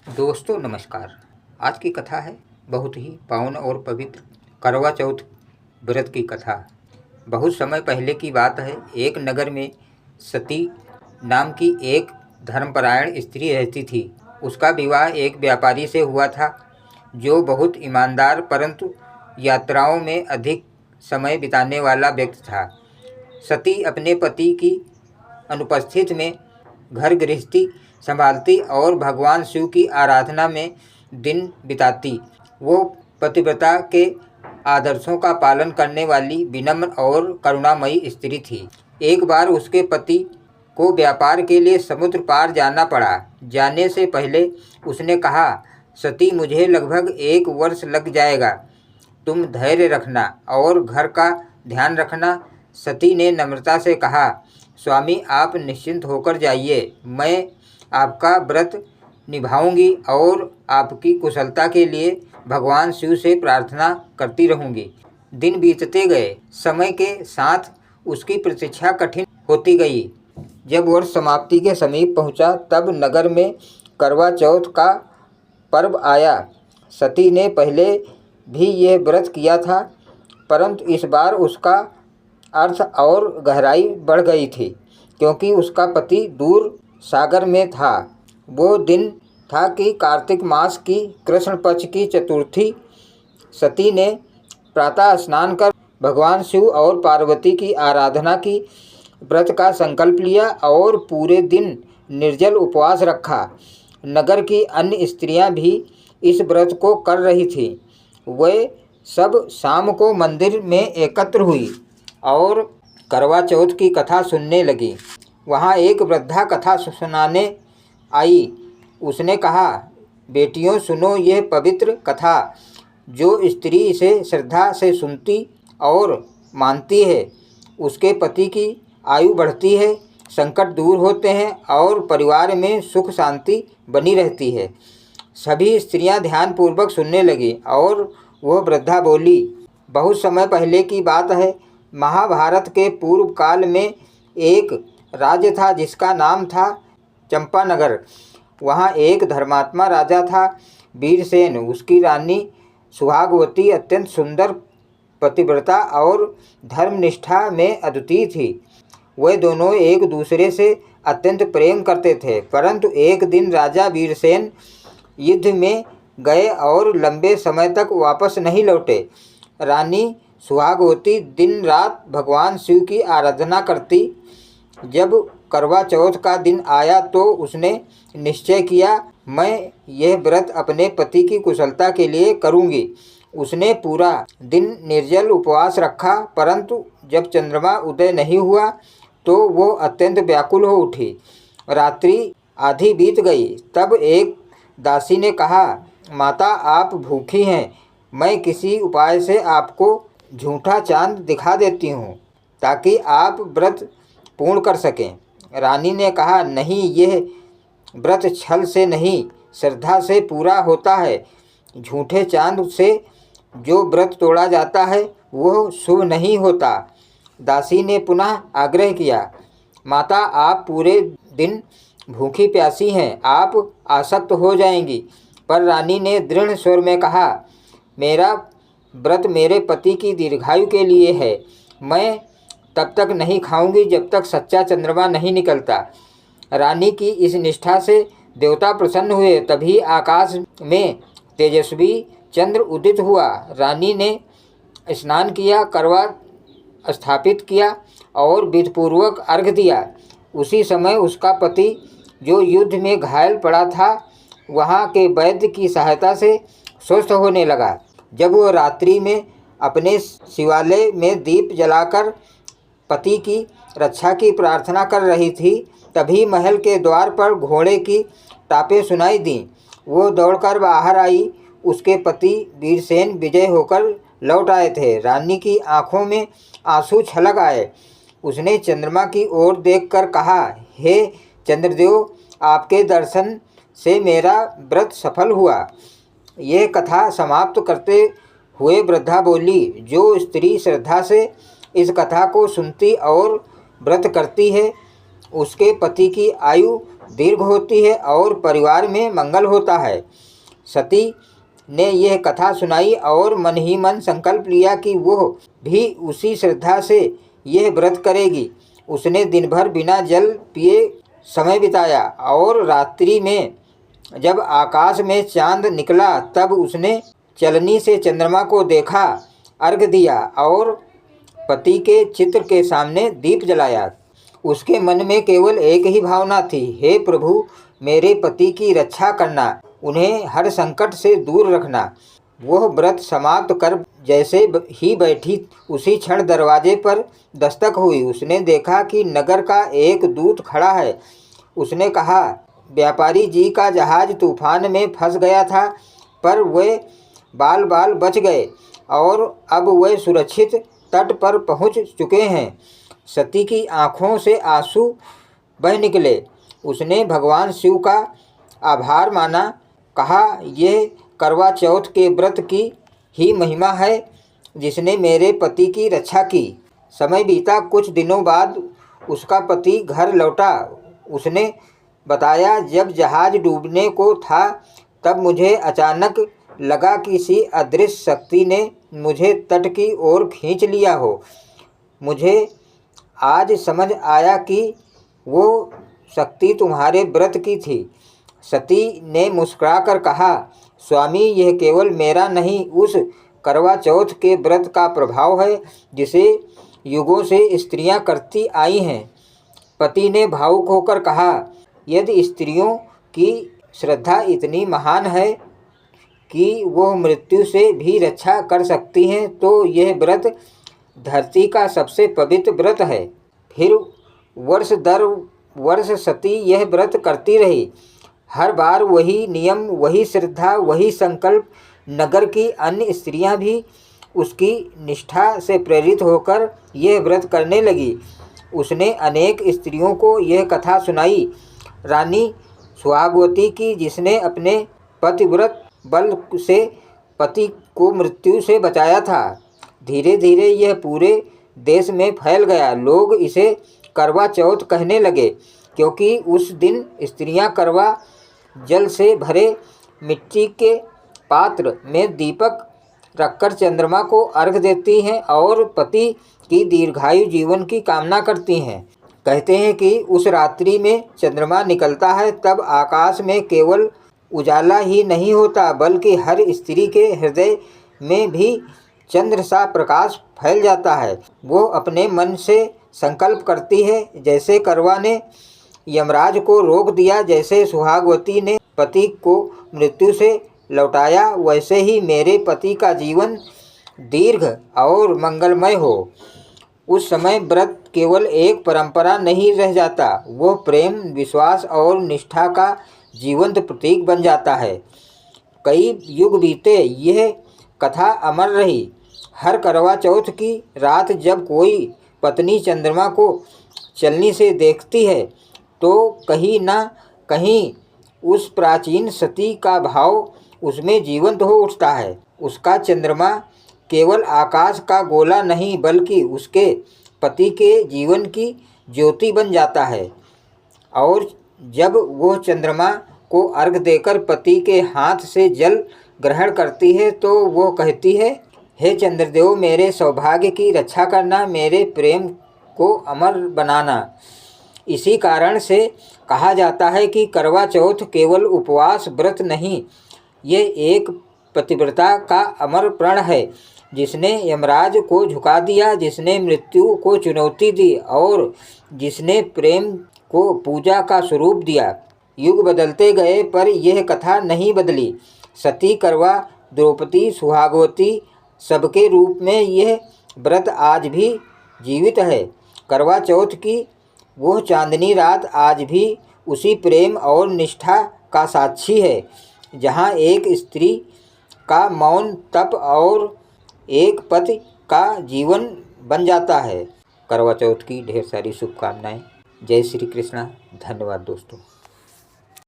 दोस्तों नमस्कार। आज की कथा है बहुत ही पावन और पवित्र करवा चौथ व्रत की कथा। बहुत समय पहले की बात है। एक नगर में सती नाम की एक धर्मपरायण स्त्री रहती थी। उसका विवाह एक व्यापारी से हुआ था जो बहुत ईमानदार परंतु यात्राओं में अधिक समय बिताने वाला व्यक्ति था। सती अपने पति की अनुपस्थिति में घर गृहस्थी संभालती और भगवान शिव की आराधना में दिन बिताती। वो पतिव्रता के आदर्शों का पालन करने वाली विनम्र और करुणामयी स्त्री थी। एक बार उसके पति को व्यापार के लिए समुद्र पार जाना पड़ा। जाने से पहले उसने कहा, सती मुझे लगभग 1 वर्ष लग जाएगा, तुम धैर्य रखना और घर का ध्यान रखना। सती ने नम्रता से कहा, स्वामी आप निश्चिंत होकर जाइए, मैं आपका व्रत निभाऊंगी और आपकी कुशलता के लिए भगवान शिव से प्रार्थना करती रहूंगी। दिन बीतते गए। समय के साथ उसकी प्रतीक्षा कठिन होती गई। जब वर्ष समाप्ति के समीप पहुंचा तब नगर में करवा चौथ का पर्व आया। सती ने पहले भी यह व्रत किया था परंतु इस बार उसका अर्थ और गहराई बढ़ गई थी क्योंकि उसका पति दूर सागर में था। वो दिन था कि कार्तिक मास की कृष्ण पक्ष की चतुर्थी। सती ने प्रातः स्नान कर भगवान शिव और पार्वती की आराधना की, व्रत का संकल्प लिया और पूरे दिन निर्जल उपवास रखा। नगर की अन्य स्त्रियां भी इस व्रत को कर रही थीं। वे सब शाम को मंदिर में एकत्र हुई और करवा चौथ की कथा सुनने लगी। वहाँ एक वृद्धा कथा सुनाने आई। उसने कहा, बेटियों सुनो यह पवित्र कथा। जो स्त्री इसे श्रद्धा से सुनती और मानती है उसके पति की आयु बढ़ती है, संकट दूर होते हैं और परिवार में सुख शांति बनी रहती है। सभी स्त्रियां ध्यानपूर्वक सुनने लगी और वह वृद्धा बोली, बहुत समय पहले की बात है। महाभारत के पूर्व काल में एक राज्य था जिसका नाम था चंपानगर। वहाँ एक धर्मात्मा राजा था, वीरसेन। उसकी रानी सुहागवती अत्यंत सुंदर, पतिव्रता और धर्मनिष्ठा में अद्वितीय थी। वे दोनों एक दूसरे से अत्यंत प्रेम करते थे। परंतु एक दिन राजा वीरसेन युद्ध में गए और लंबे समय तक वापस नहीं लौटे। रानी सुहागवती दिन रात भगवान शिव की आराधना करती। जब करवा चौथ का दिन आया तो उसने निश्चय किया, मैं यह व्रत अपने पति की कुशलता के लिए करूंगी। उसने पूरा दिन निर्जल उपवास रखा परंतु जब चंद्रमा उदय नहीं हुआ तो वो अत्यंत व्याकुल हो उठी। रात्रि आधी बीत गई। तब एक दासी ने कहा, माता आप भूखी हैं, मैं किसी उपाय से आपको झूठा चांद दिखा देती हूँ ताकि आप व्रत पूर्ण कर सकें। रानी ने कहा, नहीं, यह व्रत छल से नहीं श्रद्धा से पूरा होता है। झूठे चांद से जो व्रत तोड़ा जाता है वह शुभ नहीं होता। दासी ने पुनः आग्रह किया, माता आप पूरे दिन भूखी प्यासी हैं, आप आसक्त हो जाएंगी। पर रानी ने दृढ़ स्वर में कहा, मेरा व्रत मेरे पति की दीर्घायु के लिए है। मैं तब तक नहीं खाऊंगी जब तक सच्चा चंद्रमा नहीं निकलता। रानी की इस निष्ठा से देवता प्रसन्न हुए। तभी आकाश में तेजस्वी चंद्र उदित हुआ। रानी ने स्नान किया, करवा स्थापित किया और विधिपूर्वक अर्घ्य दिया। उसी समय उसका पति जो युद्ध में घायल पड़ा था वहाँ के वैद्य की सहायता से स्वस्थ होने लगा। जब वह रात्रि में अपने शिवालय में दीप जलाकर पति की रक्षा की प्रार्थना कर रही थी तभी महल के द्वार पर घोड़े की टापें सुनाई दीं। वो दौड़कर बाहर आई। उसके पति वीरसेन विजय होकर लौट आए थे। रानी की आंखों में आंसू छलक आए। उसने चंद्रमा की ओर देखकर कहा, हे चंद्रदेव, आपके दर्शन से मेरा व्रत सफल हुआ। यह कथा समाप्त करते हुए वृद्धा बोली, जो स्त्री श्रद्धा से इस कथा को सुनती और व्रत करती है उसके पति की आयु दीर्घ होती है और परिवार में मंगल होता है। सती ने यह कथा सुनाई और मन ही मन संकल्प लिया कि वह भी उसी श्रद्धा से यह व्रत करेगी। उसने दिन भर बिना जल पिए समय बिताया और रात्रि में जब आकाश में चांद निकला तब उसने चलनी से चंद्रमा को देखा, अर्घ दिया और पति के चित्र के सामने दीप जलाया। उसके मन में केवल एक ही भावना थी, हे प्रभु, मेरे पति की रक्षा करना, उन्हें हर संकट से दूर रखना। वह व्रत समाप्त कर जैसे ही बैठी उसी क्षण दरवाजे पर दस्तक हुई। उसने देखा कि नगर का एक दूत खड़ा है। उसने कहा, व्यापारी जी का जहाज तूफान में फंस गया था, पर वे बाल बाल बच गए और अब वे सुरक्षित तट पर पहुंच चुके हैं। सती की आँखों से आंसू बह निकले। उसने भगवान शिव का आभार माना, कहा, यह करवा चौथ के व्रत की ही महिमा है जिसने मेरे पति की रक्षा की। समय बीता। कुछ दिनों बाद उसका पति घर लौटा। उसने बताया, जब जहाज डूबने को था तब मुझे अचानक लगा किसी अदृश्य शक्ति ने मुझे तट की ओर खींच लिया हो। मुझे आज समझ आया कि वो शक्ति तुम्हारे व्रत की थी। सती ने मुस्कुराकर कहा, स्वामी, यह केवल मेरा नहीं, उस करवा चौथ के व्रत का प्रभाव है जिसे युगों से स्त्रियां करती आई हैं। पति ने भावुक होकर कहा, यदि स्त्रियों की श्रद्धा इतनी महान है कि वह मृत्यु से भी रक्षा कर सकती हैं, तो यह व्रत धरती का सबसे पवित्र व्रत है। फिर वर्ष दर वर्ष सती यह व्रत करती रही। हर बार वही नियम, वही श्रद्धा, वही संकल्प। नगर की अन्य स्त्रियां भी उसकी निष्ठा से प्रेरित होकर यह व्रत करने लगी। उसने अनेक स्त्रियों को यह कथा सुनाई, रानी सुहागवती की, जिसने अपने पतिव्रत बल से पति को मृत्यु से बचाया था। धीरे धीरे यह पूरे देश में फैल गया। लोग इसे करवा चौथ कहने लगे क्योंकि उस दिन स्त्रियां करवा जल से भरे मिट्टी के पात्र में दीपक रखकर चंद्रमा को अर्घ देती हैं और पति की दीर्घायु जीवन की कामना करती हैं। कहते हैं कि उस रात्रि में चंद्रमा निकलता है तब आकाश में केवल उजाला ही नहीं होता, बल्कि हर स्त्री के हृदय में भी चंद्र सा प्रकाश फैल जाता है। वो अपने मन से संकल्प करती है, जैसे करवा ने यमराज को रोक दिया, जैसे सुहागवती ने पति को मृत्यु से लौटाया, वैसे ही मेरे पति का जीवन दीर्घ और मंगलमय हो। उस समय व्रत केवल एक परंपरा नहीं रह जाता, वो प्रेम, विश्वास और निष्ठा का जीवंत प्रतीक बन जाता है। कई युग बीते, यह कथा अमर रही। हर करवा चौथ की रात जब कोई पत्नी चंद्रमा को चलनी से देखती है तो कहीं ना कहीं उस प्राचीन सती का भाव उसमें जीवंत हो उठता है। उसका चंद्रमा केवल आकाश का गोला नहीं, बल्कि उसके पति के जीवन की ज्योति बन जाता है। और जब वह चंद्रमा को अर्घ देकर पति के हाथ से जल ग्रहण करती है तो वो कहती है, हे चंद्रदेव, मेरे सौभाग्य की रक्षा करना, मेरे प्रेम को अमर बनाना। इसी कारण से कहा जाता है कि करवा चौथ केवल उपवास व्रत नहीं, ये एक पतिव्रता का अमर प्रण है, जिसने यमराज को झुका दिया, जिसने मृत्यु को चुनौती दी और जिसने प्रेम को पूजा का स्वरूप दिया। युग बदलते गए पर यह कथा नहीं बदली। सती, करवा, द्रौपदी, सुहागवती, सबके रूप में यह व्रत आज भी जीवित है। करवा चौथ की वह चांदनी रात आज भी उसी प्रेम और निष्ठा का साक्षी है, जहाँ एक स्त्री का मौन तप और एक पति का जीवन बन जाता है। करवा चौथ की ढेर सारी शुभकामनाएं। जय श्री कृष्णा। धन्यवाद दोस्तों।